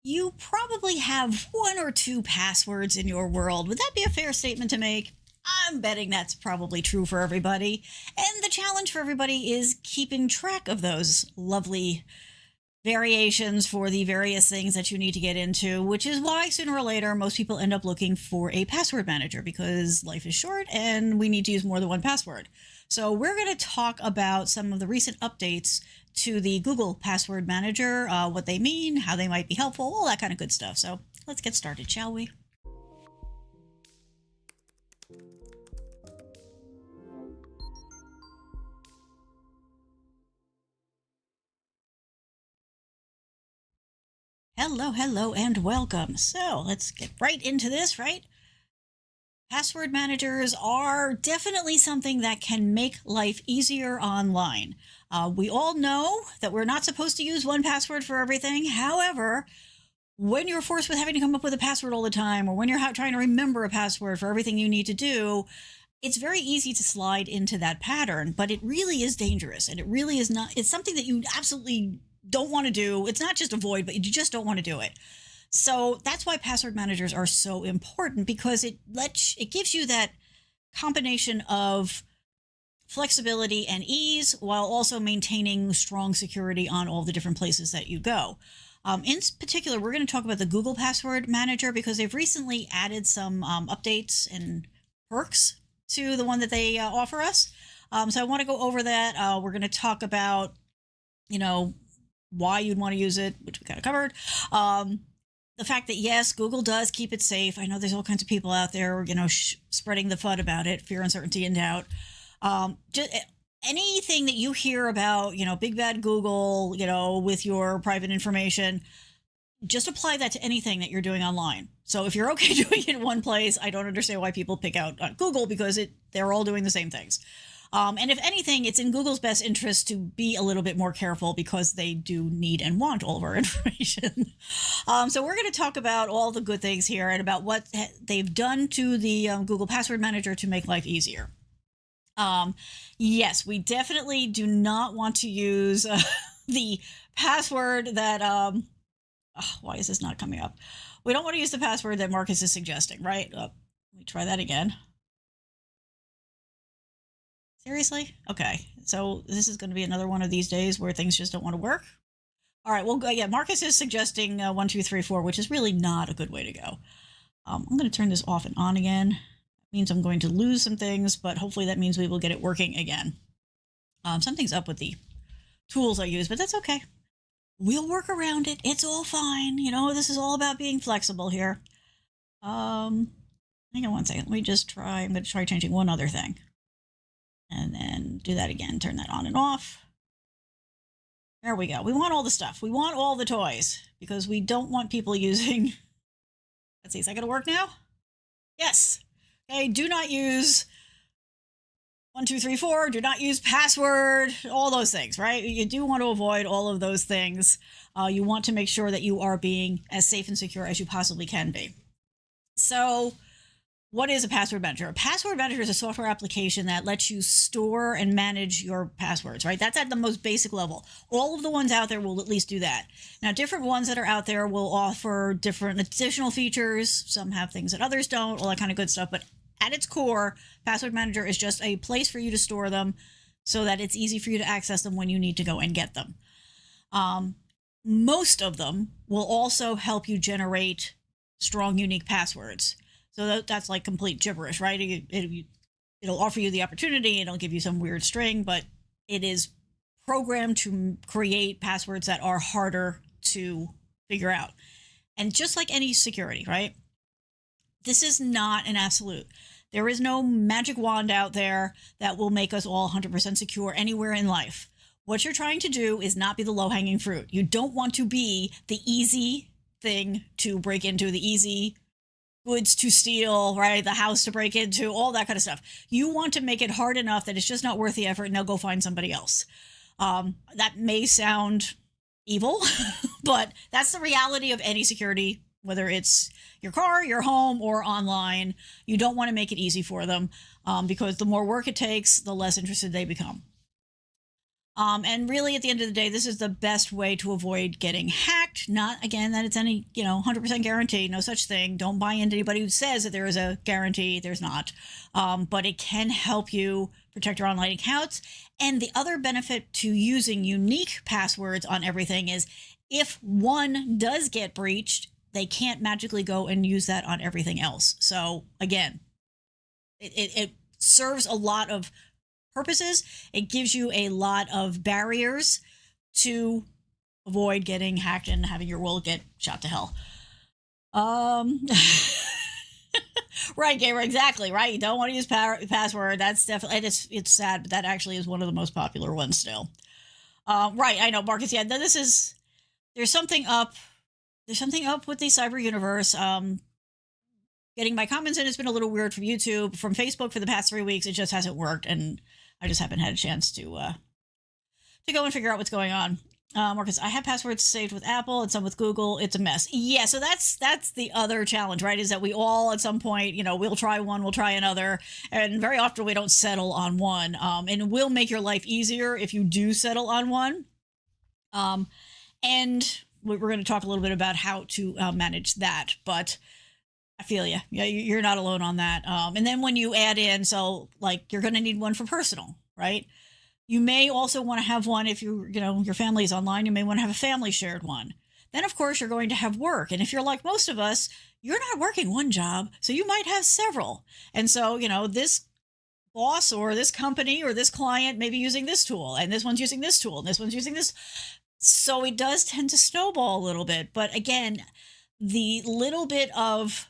You probably have one or two passwords in your world. Would that be a fair statement to make? I'm betting that's probably true for everybody. And the challenge for everybody is keeping track of those lovely variations for the various things that you need to get into, which is why sooner or later most people end up looking for a password manager because life is short and we need to use more than one password. So we're going to talk about some of the recent updates to the Google Password Manager, what they mean, how they might be helpful, all that kind of good stuff. So let's get started, shall we? Hello, and welcome. So let's get right into this, right? Password managers are definitely something that can make life easier online. We all know that we're not supposed to use one password for everything. However, when you're forced with having to come up with a password all the time, or when you're trying to remember a password for everything you need to do, it's very easy to slide into that pattern, but it really is dangerous. And it really is not, it's something that you absolutely don't want to do. It's not just avoid, but you just don't want to do it. So that's why password managers are so important, because it gives you that combination of flexibility and ease while also maintaining strong security on all the different places that you go. In particular, we're going to talk about the Google Password Manager because they've recently added some updates and perks to the one that they offer us. So I want to go over that. We're going to talk about, why you'd want to use it, which we kind of covered. The fact that, yes, Google does keep it safe. I know there's all kinds of people out there, spreading the FUD about it, fear, uncertainty, and doubt. Just anything that you hear about, big bad Google, with your private information, just apply that to anything that you're doing online. So if you're okay doing it in one place, I don't understand why people pick out Google, because they're all doing the same things. And if anything, it's in Google's best interest to be a little bit more careful because they do need and want all of our information. So we're going to talk about all the good things here and about what they've done to the Google Password Manager to make life easier. Yes, we definitely do not want to use the password that, why is this not coming up? We don't want to use the password that Marcus is suggesting, right? Let me try that again. Seriously? Okay. So this is going to be another one of these days where things just don't want to work. All right. Well, yeah, Marcus is suggesting 1, 2, 3, 4, which is really not a good way to go. I'm going to turn this off and on again. It means I'm going to lose some things, but hopefully that means we will get it working again. Something's up with the tools I use, but that's okay. We'll work around it. It's all fine. This is all about being flexible here. Hang on one second. Let me just try. I'm going to try changing one other thing. And then do that again. Turn that on and off. There we go. We want all the stuff. We want all the toys because we don't want people using... Let's see. Is that going to work now? Yes. Okay. Do not use 1, 2, 3, 4. Do not use password. All those things, right? You do want to avoid all of those things. You want to make sure that you are being as safe and secure as you possibly can be. So... what is a password manager? A password manager is a software application that lets you store and manage your passwords, right? That's at the most basic level. All of the ones out there will at least do that. Now, different ones that are out there will offer different additional features. Some have things that others don't, all that kind of good stuff. But at its core, password manager is just a place for you to store them so that it's easy for you to access them when you need to go and get them. Most of them will also help you generate strong, unique passwords. So that's like complete gibberish, right? It'll offer you the opportunity. It'll give you some weird string, but it is programmed to create passwords that are harder to figure out. And just like any security, right? This is not an absolute. There is no magic wand out there that will make us all 100% secure anywhere in life. What you're trying to do is not be the low-hanging fruit. You don't want to be the easy thing to break into, the easy goods to steal, right? The house to break into, all that kind of stuff. You want to make it hard enough that it's just not worth the effort and they'll go find somebody else. That may sound evil, but that's the reality of any security, whether it's your car, your home, or online. You don't want to make it easy for them because the more work it takes, the less interested they become. And really, at the end of the day, this is the best way to avoid getting hacked. Not, again, that it's any, 100% guarantee. No such thing. Don't buy into anybody who says that there is a guarantee. There's not. But it can help you protect your online accounts. And the other benefit to using unique passwords on everything is if one does get breached, they can't magically go and use that on everything else. So, again, it serves a lot of purposes. It gives you a lot of barriers to avoid getting hacked and having your world get shot to hell. Right, Gamer, exactly, right? You don't want to use password. That's definitely, and it's sad, but that actually is one of the most popular ones still. Right, I know, Marcus, yeah, there's something up with the cyber universe. Getting my comments in has been a little weird from YouTube. From Facebook for the past 3 weeks, it just hasn't worked, and I just haven't had a chance to go and figure out what's going on. Marcus, I have passwords saved with Apple and some with Google. It's a mess. Yeah, so that's the other challenge, right? Is that we all at some point, we'll try one, we'll try another, and very often we don't settle on one. And it will make your life easier if you do settle on one. And we're going to talk a little bit about how to manage that, but I feel you. Yeah, you're not alone on that. And then when you add in, so like you're going to need one for personal, right? You may also want to have one if your family is online. You may want to have a family shared one. Then, of course, you're going to have work. And if you're like most of us, you're not working one job, so you might have several. And so, this boss or this company or this client may be using this tool, and this one's using this tool, and this one's using this. So it does tend to snowball a little bit. But again, the little bit of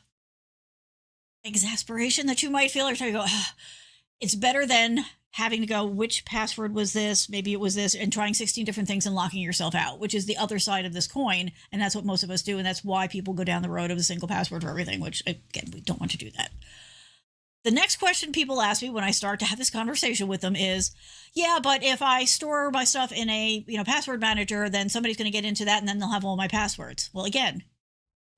exasperation that you might feel, or trying to go, it's better than having to go, which password was this? Maybe it was this, and trying 16 different things and locking yourself out, which is the other side of this coin. And that's what most of us do. And that's why people go down the road of a single password for everything, which, again, we don't want to do that. The next question people ask me when I start to have this conversation with them is, yeah, but if I store my stuff in a password manager, then somebody's going to get into that and then they'll have all my passwords. Well, again,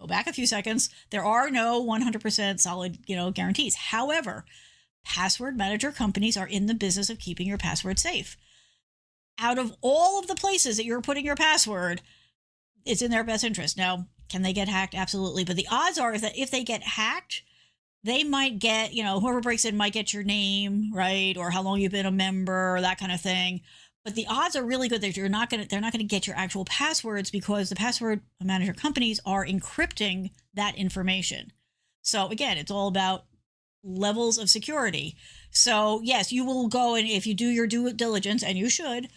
go back a few seconds. There are no 100% solid, guarantees. However, password manager companies are in the business of keeping your password safe. Out of all of the places that you're putting your password, it's in their best interest. Now, can they get hacked? Absolutely. But the odds are that if they get hacked, they might get, whoever breaks in might get your name, right? Or how long you've been a member, or that kind of thing. But the odds are really good that they're not going to get your actual passwords, because the password manager companies are encrypting that information. So again, it's all about levels of security. So yes, you will go, and if you do your due diligence, and you should,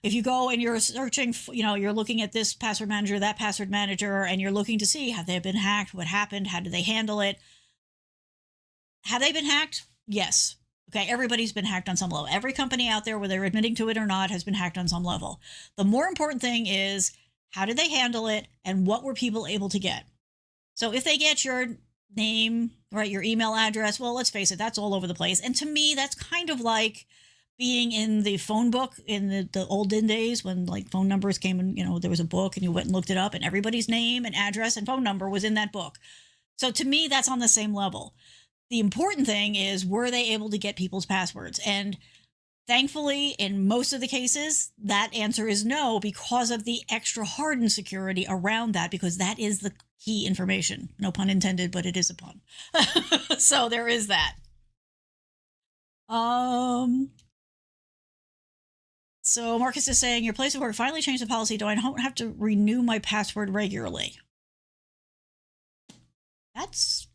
if you go and you're searching, you're looking at this password manager, that password manager, and you're looking to see, have they been hacked? What happened? How did they handle it? Have they been hacked? Yes. Okay, everybody's been hacked on some level. Every company out there, whether they're admitting to it or not, has been hacked on some level. The more important thing is, how did they handle it, and what were people able to get? So if they get your name, right, your email address, well, let's face it, that's all over the place. And to me, that's kind of like being in the phone book in the olden days when like phone numbers came and, there was a book and you went and looked it up and everybody's name and address and phone number was in that book. So to me, that's on the same level. The important thing is, were they able to get people's passwords? And thankfully, in most of the cases, that answer is no, because of the extra hardened security around that, because that is the key information. No pun intended, but it is a pun. So there is that. So Marcus is saying, your place of work finally changed the policy. Do I don't have to renew my password regularly? That's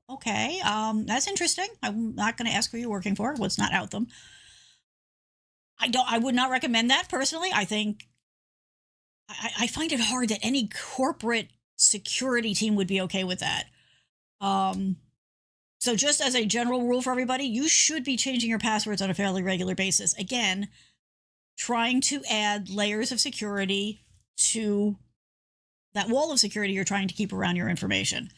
okay. That's interesting. I'm not going to ask who you're working for. Let's not out them. I would not recommend that personally. I think I find it hard that any corporate security team would be okay with that. So just as a general rule for everybody, you should be changing your passwords on a fairly regular basis. Again, trying to add layers of security to that wall of security you're trying to keep around your information.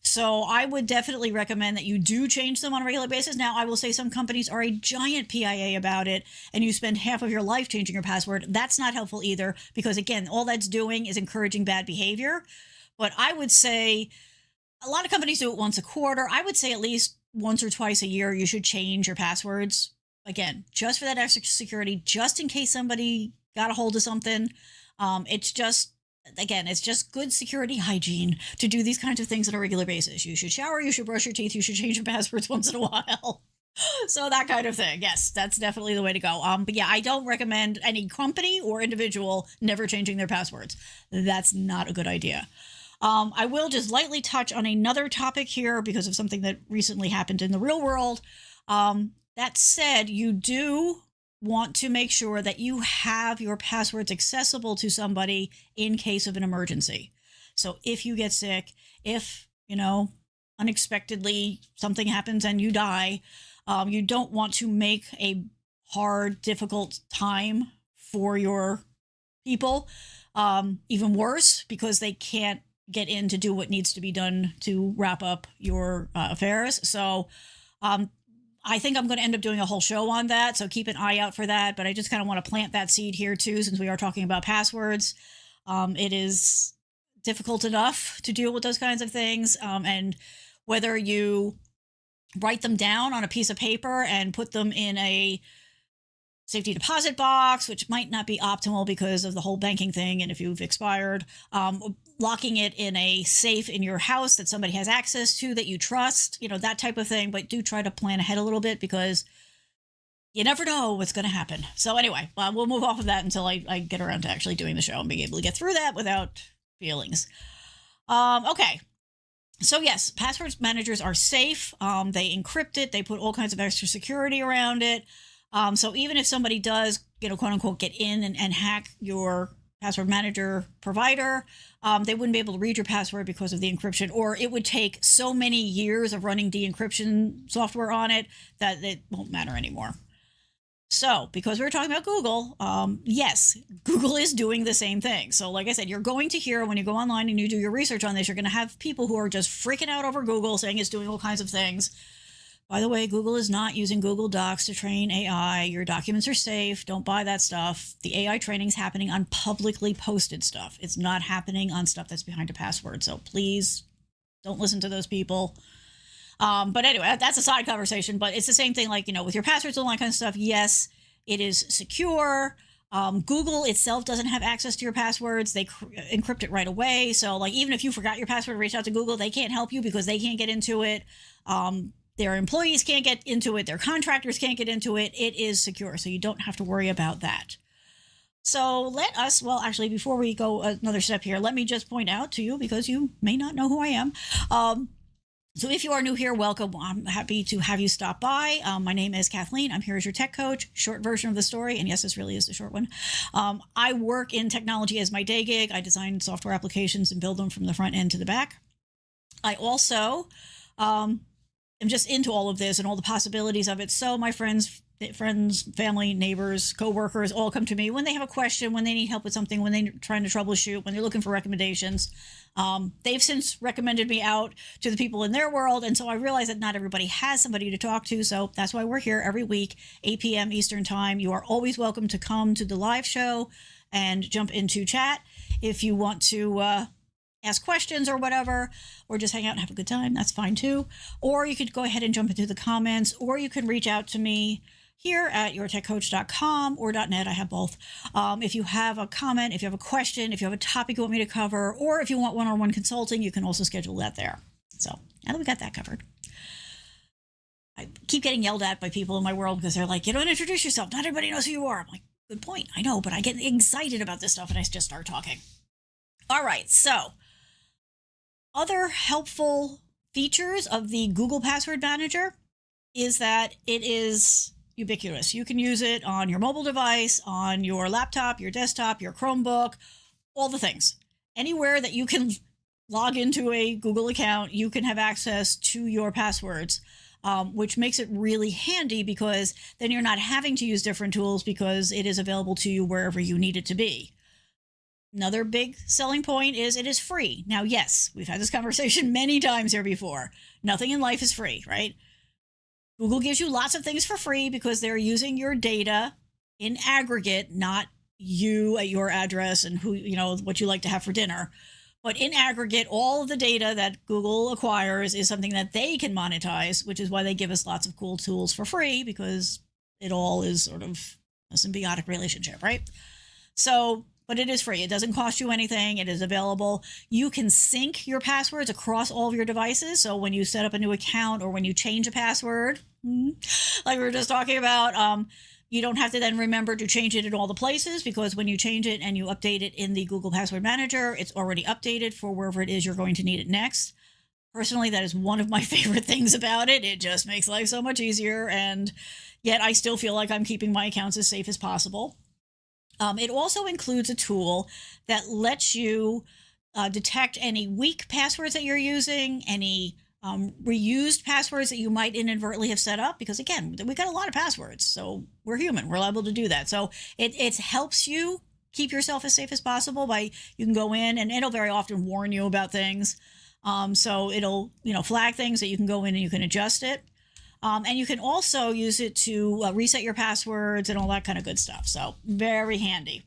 So I would definitely recommend that you do change them on a regular basis. Now, I will say some companies are a giant PIA about it, and you spend half of your life changing your password. That's not helpful either, because again, all that's doing is encouraging bad behavior. But I would say a lot of companies do it once a quarter. I would say at least once or twice a year, you should change your passwords. Again, just for that extra security, just in case somebody got a hold of something. It's just, again, it's just good security hygiene to do these kinds of things on a regular basis. You should shower, you should brush your teeth, you should change your passwords once in a while. So that kind of thing. Yes, that's definitely the way to go. But yeah, I don't recommend any company or individual never changing their passwords. That's not a good idea. I will just lightly touch on another topic here because of something that recently happened in the real world. That said, you do want to make sure that you have your passwords accessible to somebody in case of an emergency. So if you get sick, if, unexpectedly something happens and you die, you don't want to make a hard, difficult time for your people. Even worse, because they can't get in to do what needs to be done to wrap up your affairs. So I think I'm going to end up doing a whole show on that. So keep an eye out for that. But I just kind of want to plant that seed here too, since we are talking about passwords. It is difficult enough to deal with those kinds of things. And whether you write them down on a piece of paper and put them in a safety deposit box, which might not be optimal because of the whole banking thing. And if you've expired, locking it in a safe in your house that somebody has access to that you trust, that type of thing. But do try to plan ahead a little bit because you never know what's going to happen. So anyway, we'll move off of that until I get around to actually doing the show and being able to get through that without feelings. Okay. So yes, password managers are safe. They encrypt it. They put all kinds of extra security around it. So even if somebody does, quote unquote, get in and hack your password manager provider, they wouldn't be able to read your password because of the encryption, or it would take so many years of running de-encryption software on it that it won't matter anymore. So because we were talking about Google, yes, Google is doing the same thing. So like I said, you're going to hear when you go online and you do your research on this, you're going to have people who are just freaking out over Google saying it's doing all kinds of things. By the way, Google is not using Google Docs to train AI. Your documents are safe. Don't buy that stuff. The AI training is happening on publicly posted stuff. It's not happening on stuff that's behind a password. So please don't listen to those people. But anyway, that's a side conversation. But it's the same thing, like, with your passwords and all that kind of stuff. Yes, it is secure. Google itself doesn't have access to your passwords. They encrypt it right away. So, like, even if you forgot your password and reached out to Google, they can't help you because they can't get into it. Their employees can't get into it. Their contractors can't get into it. It is secure. So you don't have to worry about that. So actually, before we go another step here, let me just point out to you, because you may not know who I am. So if you are new here, welcome. I'm happy to have you stop by. My name is Kathleen. I'm here as your tech coach, short version of the story. And yes, this really is the short one. I work in technology as my day gig. I design software applications and build them from the front end to the back. I also am just into all of this and all the possibilities of it. So my friends, family, neighbors, coworkers all come to me when they have a question, when they need help with something, when they're trying to troubleshoot, when they're looking for recommendations. They've since recommended me out to the people in their world. And so I realize that not everybody has somebody to talk to. So that's why we're here every week, 8 p.m. Eastern time. You are always welcome to come to the live show and jump into chat. If you want to ask questions or whatever, or just hang out and have a good time, that's fine too. Or you could go ahead and jump into the comments, or you can reach out to me here at yourtechcoach.com or .net. I have both. If you have a comment, if you have a question, if you have a topic you want me to cover, or if you want one-on-one consulting, you can also schedule that there. So now that we got that covered. I keep getting yelled at by people in my world because they're like, you don't introduce yourself. Not everybody knows who you are. I'm like, good point. I know, but I get excited about this stuff and I just start talking. All right. So other helpful features of the Google Password Manager is that it is ubiquitous. You can use it on your mobile device, on your laptop, your desktop, your Chromebook, all the things. Anywhere that you can log into a Google account, you can have access to your passwords, which makes it really handy because then you're not having to use different tools because it is available to you wherever you need it to be. Another big selling point is it is free. Now, yes, we've had this conversation many times here before. Nothing in life is free, right? Google gives you lots of things for free because they're using your data in aggregate, not you at your address and who, what you like to have for dinner. But in aggregate, all of the data that Google acquires is something that they can monetize, which is why they give us lots of cool tools for free, because it all is sort of a symbiotic relationship, right? So, but it is free. It doesn't cost you anything. It is available. You can sync your passwords across all of your devices. So when you set up a new account or when you change a password, like we were just talking about, you don't have to then remember to change it in all the places, because when you change it and you update it in the Google Password Manager, it's already updated for wherever it is you're going to need it next. Personally, that is one of my favorite things about it. It just makes life so much easier, and yet I still feel like I'm keeping my accounts as safe as possible. It also includes a tool that lets you detect any weak passwords that you're using, any reused passwords that you might inadvertently have set up, because again, we got a lot of passwords, so we're human, we're liable to do that. So it helps you keep yourself as safe as possible by, you can go in and it'll very often warn you about things. So it'll, flag things that you can go in and you can adjust it. And you can also use it to reset your passwords and all that kind of good stuff. So very handy.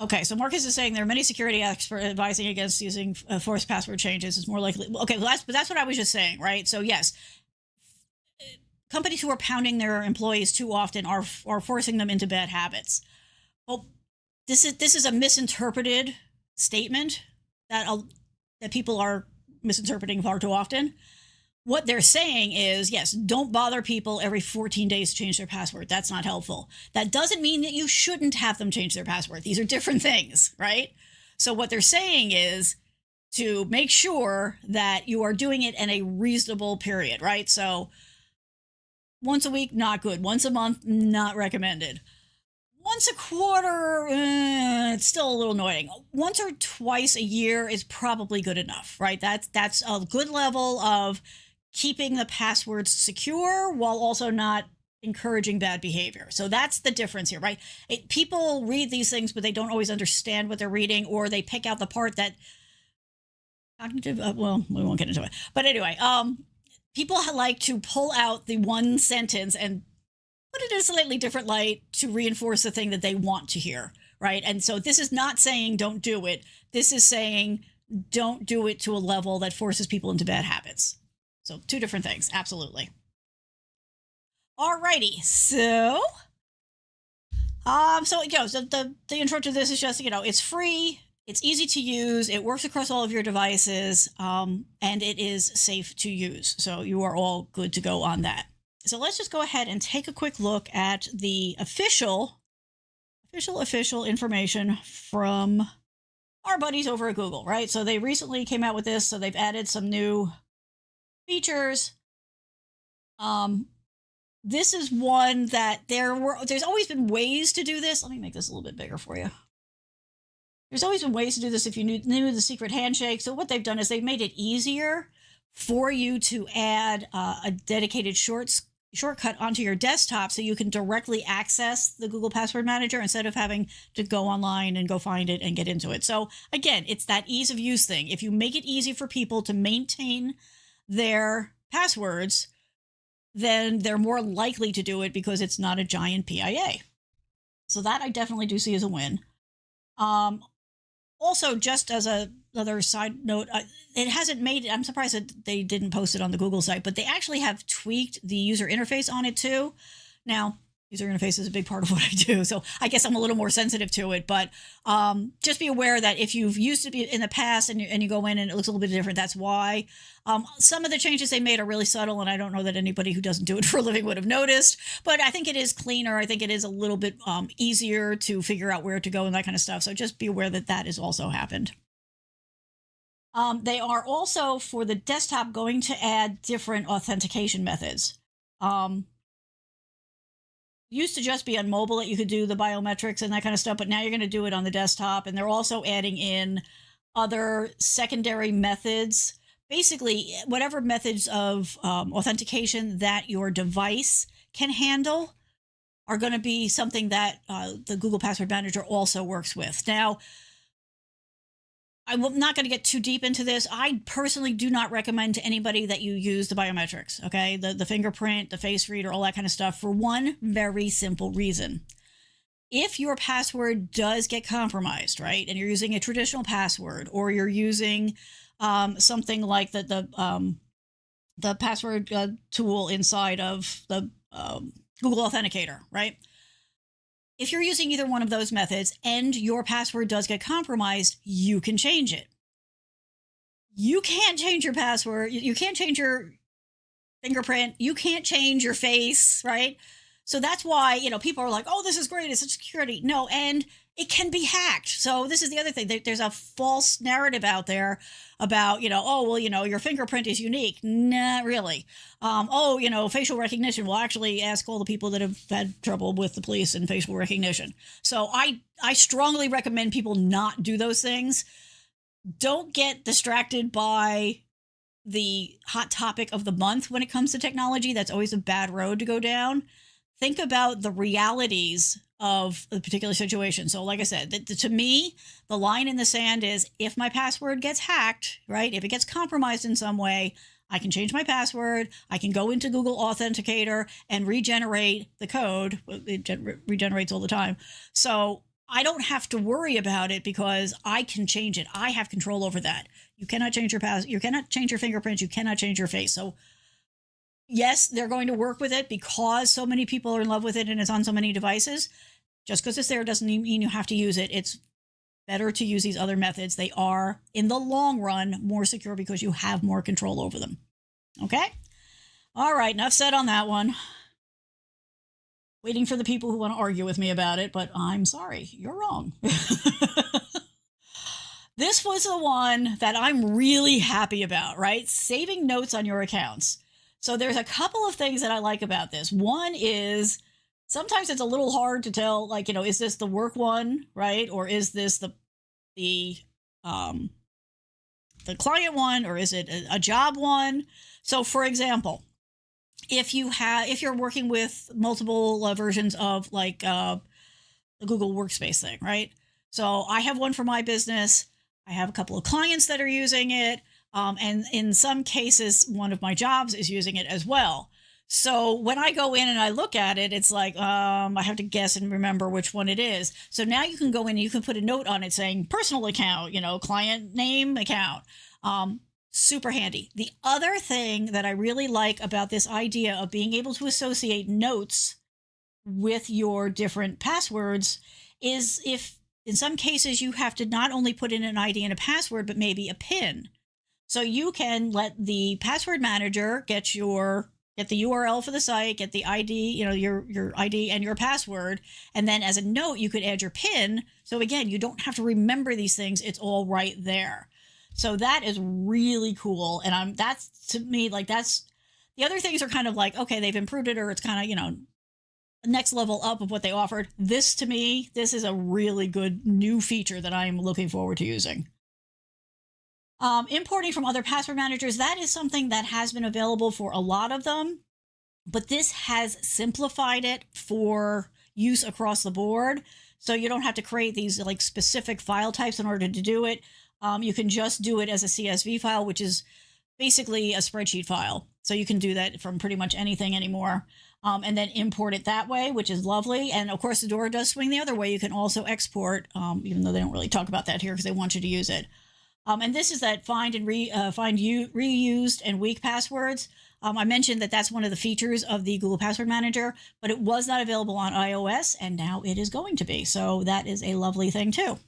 Okay, so Marcus is saying there are many security experts advising against using forced password changes. It's more likely. Okay, well, that's what I was just saying, right? So yes, companies who are pounding their employees too often are forcing them into bad habits. Well, this is a misinterpreted statement that people are misinterpreting far too often. What they're saying is, yes, don't bother people every 14 days to change their password. That's not helpful. That doesn't mean that you shouldn't have them change their password. These are different things, right? So what they're saying is to make sure that you are doing it in a reasonable period, right? So once a week, not good. Once a month, not recommended. Once a quarter, it's still a little annoying. Once or twice a year is probably good enough, right? That's a good level of keeping the passwords secure while also not encouraging bad behavior. So that's the difference here, right? People read these things, but they don't always understand what they're reading, or they pick out the part that cognitive. Well, we won't get into it, but anyway, people like to pull out the one sentence and put it in a slightly different light to reinforce the thing that they want to hear, right? And so this is not saying don't do it. This is saying don't do it to a level that forces people into bad habits. So two different things, absolutely. Alrighty, so the intro to this is just, it's free, it's easy to use, it works across all of your devices, and it is safe to use. So you are all good to go on that. So let's just go ahead and take a quick look at the official information from our buddies over at Google, right? So they recently came out with this, so they've added some new features. This is one that there's always been ways to do this. Let me make this a little bit bigger for you. There's always been ways to do this if you knew the secret handshake. So what they've done is they've made it easier for you to add a dedicated shortcut onto your desktop so you can directly access the Google Password Manager instead of having to go online and go find it and get into it. So again, it's that ease of use thing. If you make it easy for people to maintain their passwords, then they're more likely to do it because it's not a giant PIA. So that I definitely do see as a win. Also, just as another side note, it hasn't made it. I'm surprised that they didn't post it on the Google site, but they actually have tweaked the user interface on it too. Now, user interface is a big part of what I do, so I guess I'm a little more sensitive to it. But just be aware that if you've used it in the past and you go in and it looks a little bit different, that's why. Some of the changes they made are really subtle, and I don't know that anybody who doesn't do it for a living would have noticed. But I think it is cleaner. I think it is a little bit easier to figure out where to go and that kind of stuff. So just be aware that that has also happened. They are also, for the desktop, going to add different authentication methods. Used to just be on mobile that you could do the biometrics and that kind of stuff, but now you're going to do it on the desktop. And they're also adding in other secondary methods. Basically, whatever methods of authentication that your device can handle are going to be something that the Google Password Manager also works with. Now, I'm not going to get too deep into this. I personally do not recommend to anybody that you use the biometrics, okay? The fingerprint, the face reader, all that kind of stuff, for one very simple reason. If your password does get compromised, right, and you're using a traditional password, or you're using something like the the password tool inside of the Google Authenticator, right? If you're using either one of those methods and your password does get compromised, you can change it. You can't change your password. You can't change your fingerprint. You can't change your face, right? So that's why, people are like, oh, this is great. It's security. No, and it can be hacked. So this is the other thing. There's a false narrative out there about, oh, well, your fingerprint is unique. Not really. Facial recognition. We'll actually ask all the people that have had trouble with the police and facial recognition. So I strongly recommend people not do those things. Don't get distracted by the hot topic of the month when it comes to technology. That's always a bad road to go down. Think about the realities of a particular situation. So like I said, to me, the line in the sand is if my password gets hacked, right? If it gets compromised in some way, I can change my password. I can go into Google Authenticator and regenerate the code. It regenerates all the time. So I don't have to worry about it because I can change it. I have control over that. You cannot change your you cannot change your fingerprints. You cannot change your face. So yes, they're going to work with it because so many people are in love with it and it's on so many devices. Just because it's there doesn't mean you have to use it. It's better to use these other methods. They are, in the long run, more secure because you have more control over them. Okay? All right, enough said on that one. Waiting for the people who want to argue with me about it, but I'm sorry, you're wrong. This was the one that I'm really happy about, right? Saving notes on your accounts. So there's a couple of things that I like about this. One is sometimes it's a little hard to tell, like, is this the work one, right? Or is this the client one, or is it a job one? So for example, if you're working with multiple versions of like the Google Workspace thing, right? So I have one for my business. I have a couple of clients that are using it. And in some cases, one of my jobs is using it as well. So when I go in and I look at it, it's like, I have to guess and remember which one it is. So now you can go in and you can put a note on it saying personal account, client name account. Super handy. The other thing that I really like about this idea of being able to associate notes with your different passwords is if in some cases you have to not only put in an ID and a password, but maybe a PIN. So you can let the password manager get the URL for the site, get the ID, your ID and your password. And then as a note, you could add your PIN. So again, you don't have to remember these things. It's all right there. So that is really cool. And that's to me, like that's the other things are kind of like, okay, they've improved it or it's kind of, next level up of what they offered. This to me, this is a really good new feature that I'm looking forward to using. Importing from other password managers, that is something that has been available for a lot of them, but this has simplified it for use across the board. So you don't have to create these like specific file types in order to do it. You can just do it as a CSV file, which is basically a spreadsheet file. So you can do that from pretty much anything anymore. And then import it that way, which is lovely. And of course, the door does swing the other way. You can also export, even though they don't really talk about that here because they want you to use it. And this is that find reused and weak passwords. I mentioned that that's one of the features of the Google Password Manager, but it was not available on iOS, and now it is going to be. So that is a lovely thing too.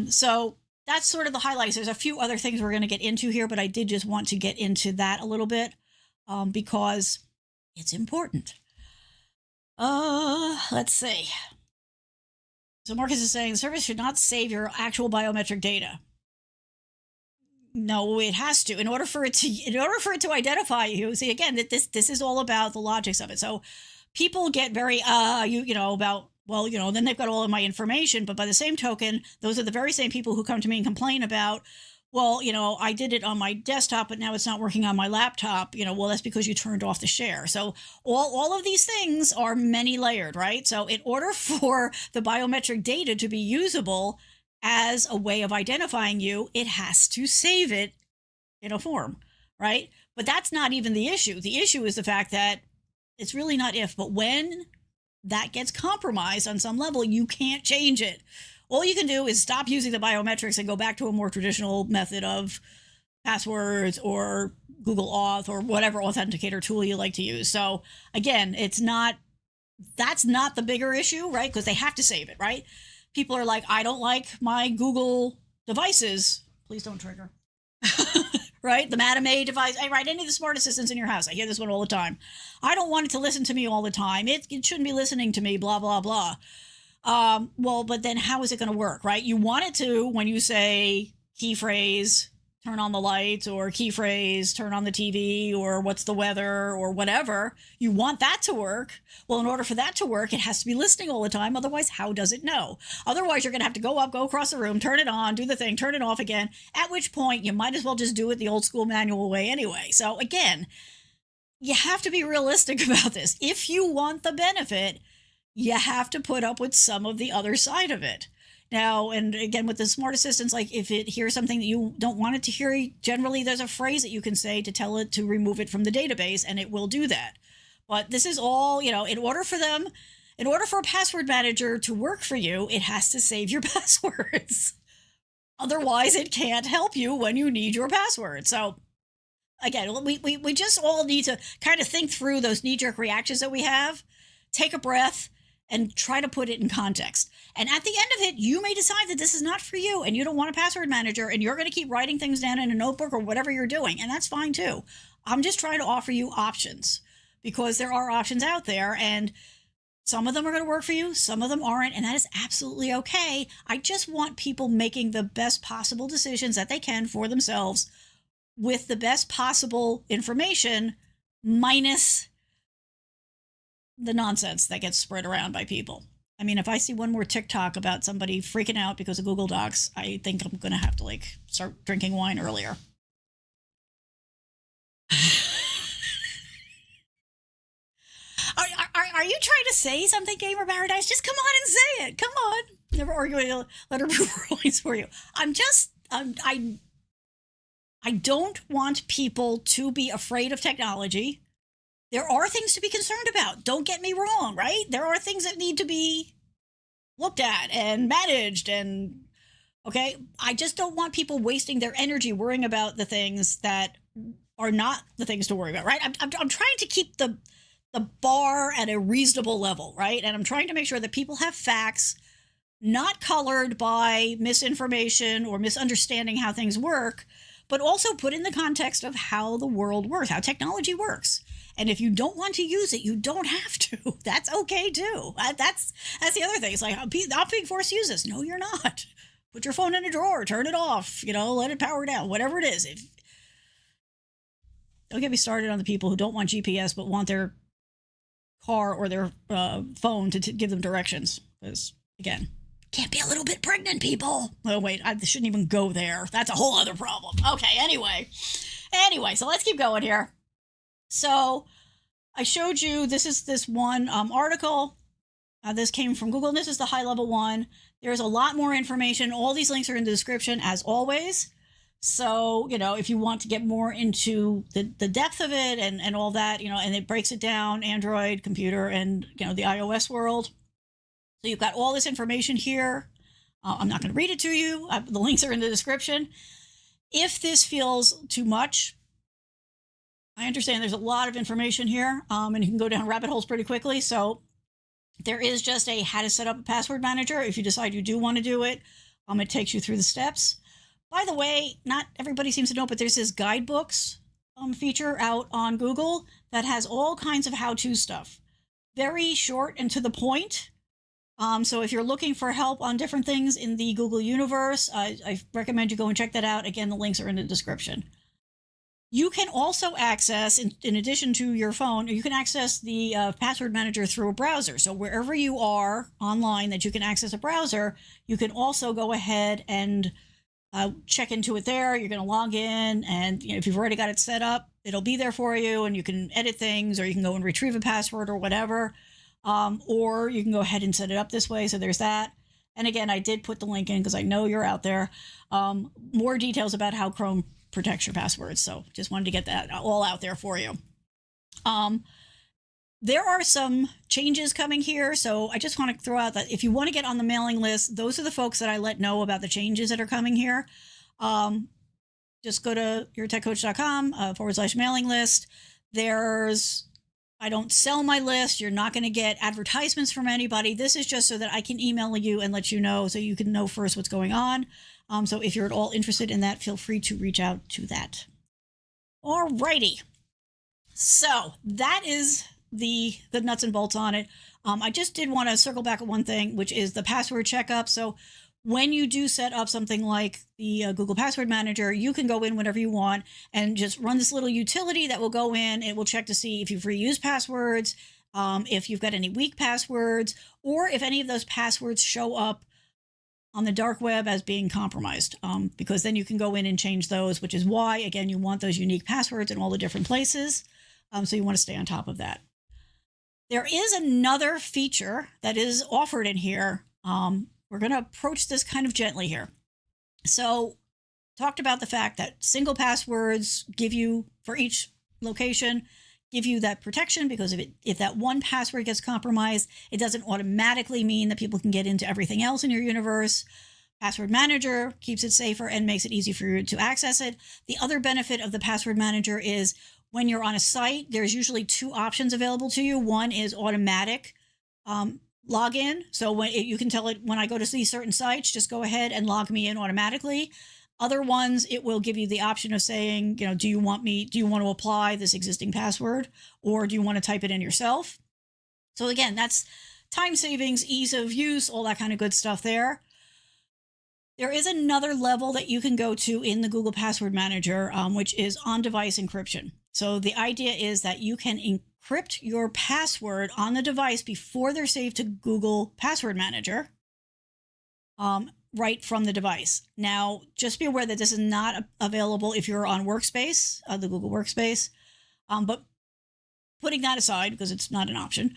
So that's sort of the highlights. There's a few other things we're going to get into here, but I did just want to get into that a little bit because it's important. Let's see. So Marcus is saying the service should not save your actual biometric data. No, it has to. In order for it to identify you. See, again, that this is all about the logics of it. So people get very about, well, then they've got all of my information, but by the same token, those are the very same people who come to me and complain about, well, I did it on my desktop, but now it's not working on my laptop. Well, that's because you turned off the share. So all of these things are many layered, right? So in order for the biometric data to be usable as a way of identifying you, it has to save it in a form, right? But that's not even the issue. The issue is the fact that it's really not if, but when that gets compromised on some level, you can't change it. All you can do is stop using the biometrics and go back to a more traditional method of passwords or Google Auth or whatever authenticator tool you like to use. So again, that's not the bigger issue, right? Because they have to save it, right? People are like, I don't like my Google devices. Please don't trigger. Right? The Madame A device, right? Any of the smart assistants in your house. I hear this one all the time. I don't want it to listen to me all the time. It shouldn't be listening to me, blah, blah, blah. Well, but then how is it going to work, right? You want it to, when you say key phrase, turn on the lights, or key phrase, turn on the TV, or what's the weather, or whatever, you want that to work. Well, in order for that to work, it has to be listening all the time. Otherwise, how does it know? Otherwise, you're going to have to go up, go across the room, turn it on, do the thing, turn it off again, at which point you might as well just do it the old school manual way anyway. So again, you have to be realistic about this. If you want the benefit, you have to put up with some of the other side of it. Now, and again, with the smart assistants, like if it hears something that you don't want it to hear, generally there's a phrase that you can say to tell it to remove it from the database, and it will do that. But this is all, in order for a password manager to work for you, it has to save your passwords. Otherwise, it can't help you when you need your password. So again, we just all need to kind of think through those knee-jerk reactions that we have, take a breath, and try to put it in context. And at the end of it, you may decide that this is not for you and you don't want a password manager and you're going to keep writing things down in a notebook or whatever you're doing. And that's fine too. I'm just trying to offer you options because there are options out there and some of them are going to work for you. Some of them aren't. And that is absolutely okay. I just want people making the best possible decisions that they can for themselves with the best possible information minus the nonsense that gets spread around by people. I mean, if I see one more TikTok about somebody freaking out because of Google Docs, I think I'm going to have to start drinking wine earlier. Are you trying to say something, Gamer Paradise? Just come on and say it. Come on. Never arguing letter rulings for you. I don't want people to be afraid of technology. There are things to be concerned about. Don't get me wrong, right? There are things that need to be looked at and managed and okay. I just don't want people wasting their energy worrying about the things that are not the things to worry about, right? I'm trying to keep the bar at a reasonable level, right? And I'm trying to make sure that people have facts not colored by misinformation or misunderstanding how things work, but also put in the context of how the world works, how technology works. And if you don't want to use it, you don't have to. That's okay too. That's the other thing. It's like, I'm being forced to use this. No, you're not. Put your phone in a drawer, turn it off, let it power down, whatever it is. Don't get me started on the people who don't want GPS but want their car or their phone to give them directions. Because, again, can't be a little bit pregnant, people. Oh, wait, I shouldn't even go there. That's a whole other problem. Okay, anyway, so let's keep going here. So I showed you, this is this one article. This came from Google, and this is the high-level one. There's a lot more information. All these links are in the description, as always. So, if you want to get more into the depth of it and all that, and it breaks it down, Android, computer, and, the iOS world. So you've got all this information here. I'm not going to read it to you. The links are in the description. If this feels too much, I understand there's a lot of information here, and you can go down rabbit holes pretty quickly. So there is just a how to set up a password manager. If you decide you do want to do it, it takes you through the steps. By the way, not everybody seems to know, but there's this guidebooks feature out on Google that has all kinds of how-to stuff. Very short and to the point. So if you're looking for help on different things in the Google universe, I recommend you go and check that out. Again, the links are in the description. You can also access, in addition to your phone, you can access the password manager through a browser. So wherever you are online that you can access a browser, you can also go ahead and check into it there. You're going to log in, and if you've already got it set up, it'll be there for you, and you can edit things, or you can go and retrieve a password or whatever. Or you can go ahead and set it up this way. So there's that. And again, I did put the link in because I know you're out there. More details about how Chrome protects your passwords. So just wanted to get that all out there for you. There are some changes coming here. So I just want to throw out that if you want to get on the mailing list, those are the folks that I let know about the changes that are coming here. just go to yourtechcoach.com /mailing list. I don't sell my list. You're not going to get advertisements from anybody. This is just so that I can email you and let you know so you can know first what's going on. So if you're at all interested in that, feel free to reach out to that. Alrighty. So that is the nuts and bolts on it. I just did want to circle back at one thing, which is the password checkup. So when you do set up something like the Google Password Manager, you can go in whenever you want and just run this little utility that will go in. It will check to see if you've reused passwords, if you've got any weak passwords, or if any of those passwords show up on the dark web as being compromised, because then you can go in and change those, which is why, again, you want those unique passwords in all the different places. So you want to stay on top of that. There is another feature that is offered in here. We're going to approach this kind of gently here. So talked about the fact that single passwords give you, for each location, give you that protection, because if that one password gets compromised, it doesn't automatically mean that people can get into everything else in your universe. Password Manager keeps it safer and makes it easy for you to access it. The other benefit of the Password Manager is when you're on a site, there's usually two options available to you. One is automatic login. So when you can tell it, when I go to these certain sites, just go ahead and log me in automatically. Other ones, it will give you the option of saying, do you want to apply this existing password, or do you want to type it in yourself? So again, that's time savings, ease of use, all that kind of good stuff there. There is another level that you can go to in the Google Password Manager, which is on-device encryption. So the idea is that you can encrypt your password on the device before they're saved to Google Password Manager, right from the device. Now, just be aware that this is not available if you're on Workspace, the Google Workspace. But putting that aside, because it's not an option,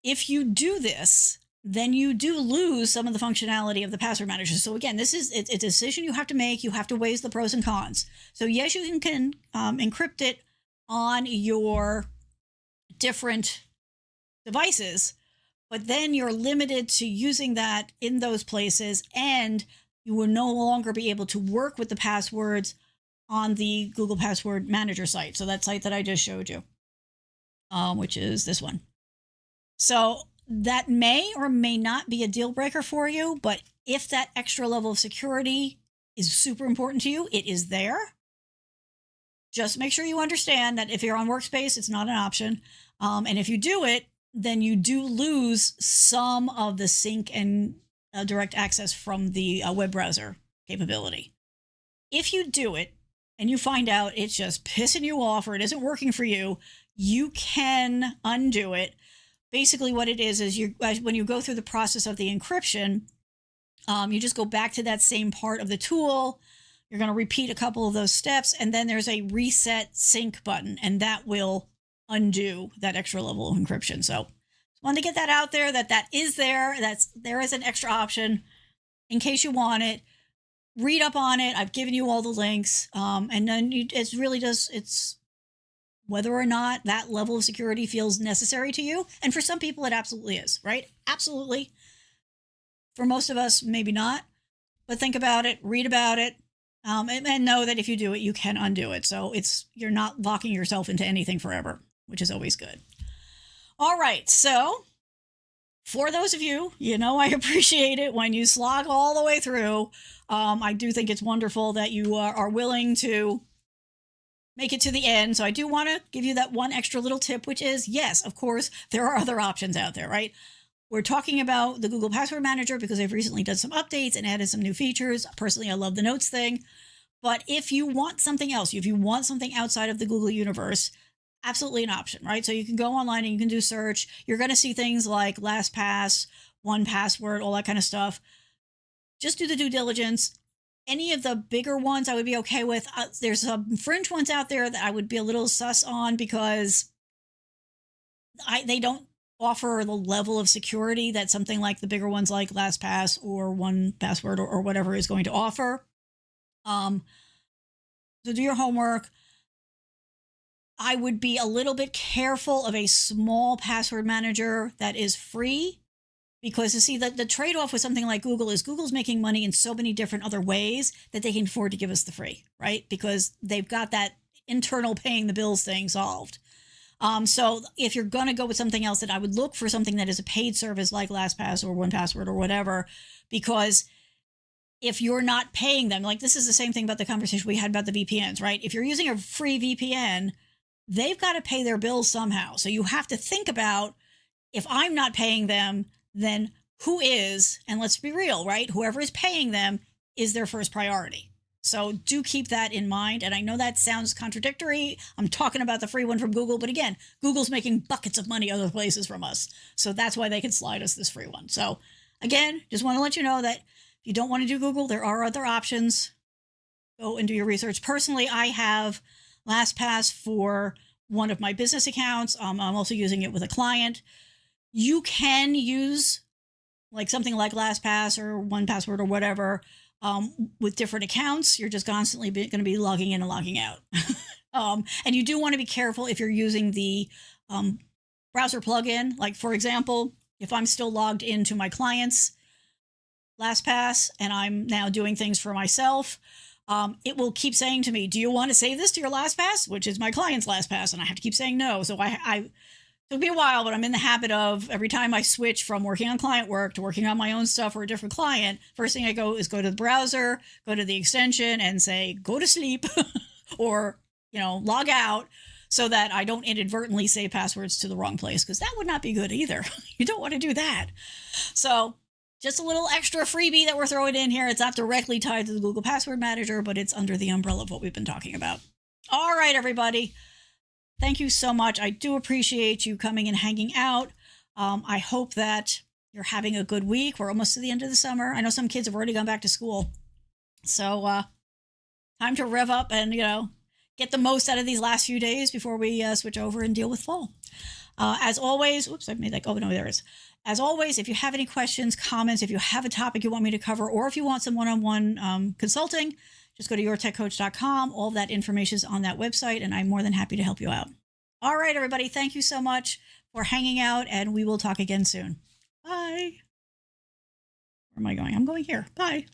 if you do this, then you do lose some of the functionality of the Password Manager. So again, it's a decision you have to make. You have to weigh the pros and cons. So yes, you can encrypt it on your different devices, but then you're limited to using that in those places, and you will no longer be able to work with the passwords on the Google Password Manager site. So that site that I just showed you, which is this one. So that may or may not be a deal breaker for you, but if that extra level of security is super important to you, it is there. Just make sure you understand that if you're on Workspace, it's not an option. And if you do it, then you do lose some of the sync and direct access from the web browser capability. If you do it and you find out it's just pissing you off or it isn't working for you, you can undo it. Basically what it is when you go through the process of the encryption, you just go back to that same part of the tool. You're going to repeat a couple of those steps, and then there's a reset sync button, and that will undo that extra level of encryption. So just wanted to get that out there, that is there. There is an extra option in case you want it. Read up on it. I've given you all the links. And then it's whether or not that level of security feels necessary to you. And for some people, it absolutely is, right? Absolutely. For most of us, maybe not. But think about it, read about it, and know that if you do it, you can undo it. So you're not locking yourself into anything forever, which is always good. All right. So for those of you, I appreciate it when you slog all the way through. I do think it's wonderful that you are willing to make it to the end. So I do want to give you that one extra little tip, which is, yes, of course, there are other options out there, right? We're talking about the Google Password Manager because they've recently done some updates and added some new features. Personally, I love the notes thing. But if you want something else, if you want something outside of the Google universe, absolutely an option, right? So you can go online and you can do search. You're going to see things like LastPass, 1Password, all that kind of stuff. Just do the due diligence. Any of the bigger ones I would be okay with. There's some fringe ones out there that I would be a little sus on because they don't offer the level of security that something like the bigger ones like LastPass or 1Password or whatever is going to offer. So do your homework. I would be a little bit careful of a small password manager that is free, Because you see that the trade-off with something like Google is Google's making money in so many different other ways that they can afford to give us the free, right? Because they've got that internal paying the bills thing solved. So if you're going to go with something else, that I would look for something that is a paid service like LastPass or 1Password or whatever, because if you're not paying them, like this is the same thing about the conversation we had about the VPNs, right? If you're using a free VPN, they've got to pay their bills somehow. So you have to think about, if I'm not paying them, then who is? And let's be real, right? Whoever is paying them is their first priority. So do keep that in mind. And I know that sounds contradictory. I'm talking about the free one from Google, but again, Google's making buckets of money other places from us. So that's why they can slide us this free one. So again, just want to let you know that if you don't want to do Google, there are other options. Go and do your research. Personally, I have LastPass for one of my business accounts. I'm also using it with a client. You can use like something like LastPass or 1Password or whatever with different accounts. You're just constantly going to be logging in and logging out. And you do want to be careful if you're using the browser plugin. Like, for example, if I'm still logged into my client's LastPass and I'm now doing things for myself, it will keep saying to me, do you want to save this to your LastPass, which is my client's LastPass? And I have to keep saying no. So I took me a while, but I'm in the habit of every time I switch from working on client work to working on my own stuff for a different client, first thing I go is go to the browser, go to the extension and say, go to sleep or, log out, so that I don't inadvertently save passwords to the wrong place, because that would not be good either. You don't want to do that. So just a little extra freebie that we're throwing in here. It's not directly tied to the Google Password Manager, but it's under the umbrella of what we've been talking about. All right, everybody. Thank you so much. I do appreciate you coming and hanging out. I hope that you're having a good week. We're almost to the end of the summer. I know some kids have already gone back to school. So time to rev up and, get the most out of these last few days before we switch over and deal with fall. As always, oops, I made that. Oh, no, there it is. As always, if you have any questions, comments, if you have a topic you want me to cover, or if you want some one-on-one consulting, just go to yourtechcoach.com. All of that information is on that website, and I'm more than happy to help you out. All right, everybody. Thank you so much for hanging out, and we will talk again soon. Bye. Where am I going? I'm going here. Bye.